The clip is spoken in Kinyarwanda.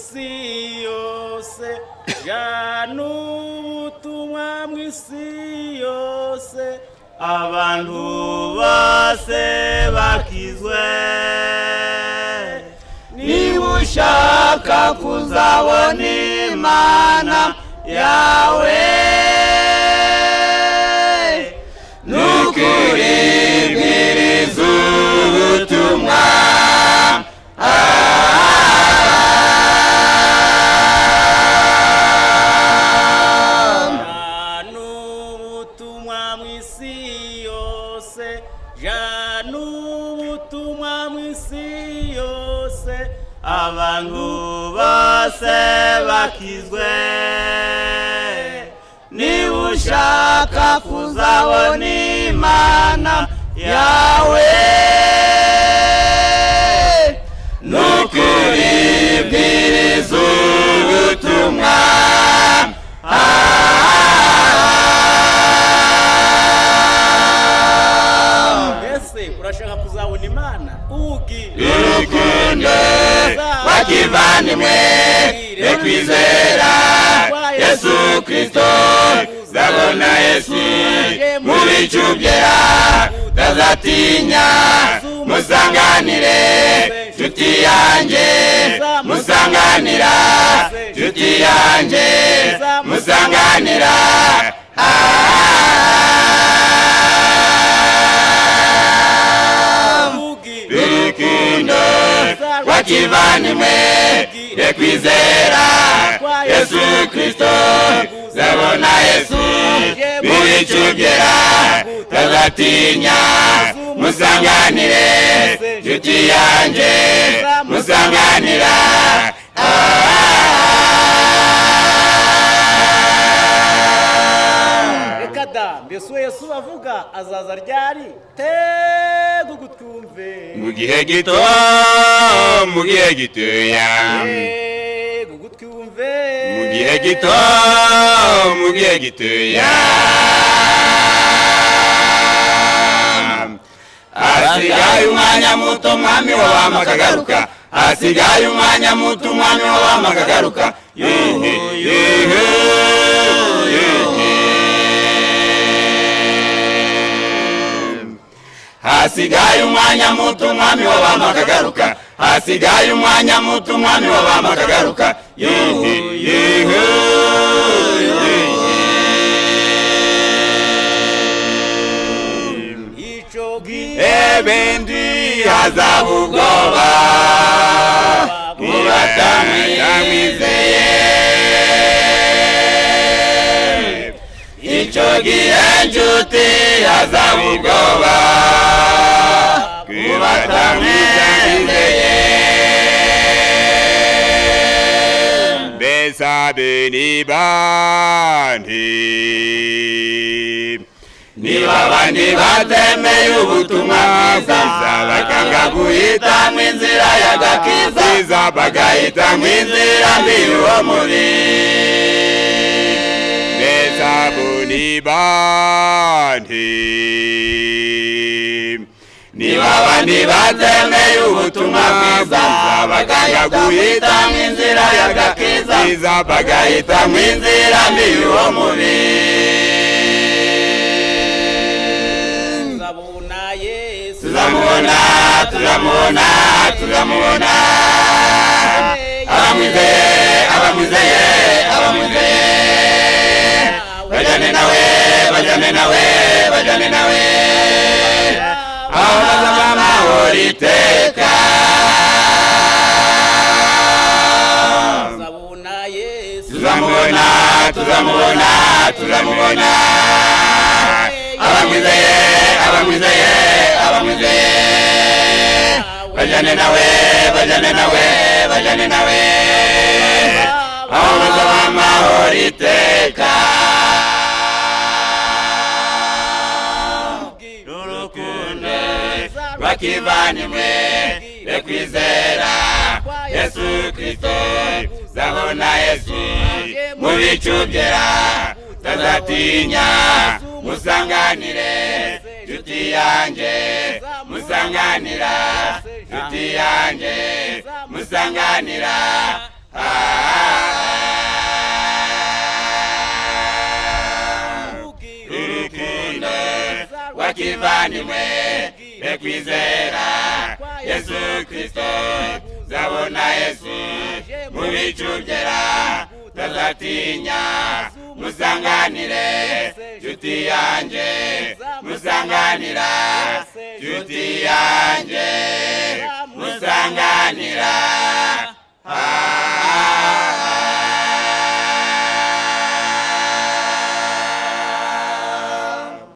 mw'isi yose jana ubutumwa mw'isi yose abantu bose bakizwe niba ushaka kuzabona imana yawe nukuri bwiriza ubutumwa jana ubutumwa mw'isi yose jana ubutumwa mw'isi yose abantu bose bakizwe niba ushaka kuzabona imana yawe nukuri bwiriza ubutumwa ese urashaka kuzabona imana urukundo bakivandimwe rekwizera Yesu Kristo zabona Yesu mu bicu byera tazatinya musanganire nshuti yanjye musanganira nshuti yanjye musanganira urukundo rwakivandimwe rekwizera Yesu Kristo zabona Yesu mu bicu byera tazatinya musanganire nshuti yanjye musanganira reka da mbese Yesu bavuga azaza ryari tega ugutwumve mu gihe gito mu gihe gitoya mu gihe gito mu gihe gitoya hasigaye umwanya muto mwami w'abami akagaruka hasigaye umwanya muto umwami w'abami akagaruka yehe yehe hasigaye umwanya muto umwami w'abami akagaruka hasigaye umwanya muto umwami w'abami akagaruka yehe yehe ebendi hazaba ubwoba mu batamwizeye icyo gihe nshuti hazaba ubwoba mu batamwizeye mbese abe ni bandi niba abandi batemeye ubutumwa bwiza bakanga guhitamo inzira y'agakiza bagahitamo inzira mbi y'uwo mubi mbese abo ni bandi niba abandi batemeye ubutumwa bwiza bakanga guhitamo inzira y'agakiza bagahitamo inzira mbi y'uwo mubi turamubona abamwizeye bajyane nawe aho bazaba amahoro iteka turamubona abamwizeye bajyane nawe aho bazaba amahoro iteka n'urukundo rwakivandimwe rekwizera Yesu Kristo zabona Yesu mu bicu byera tazatinya musanganire nshuti yanjye musanganira nshuti yanjye musanganira urukundo rw'akivandimwe bekwizera Yesu Kristo zabona Yesu mu bicu byera tazatinya musanganire nshuti yanjye musanganira nshuti yanjye musanganira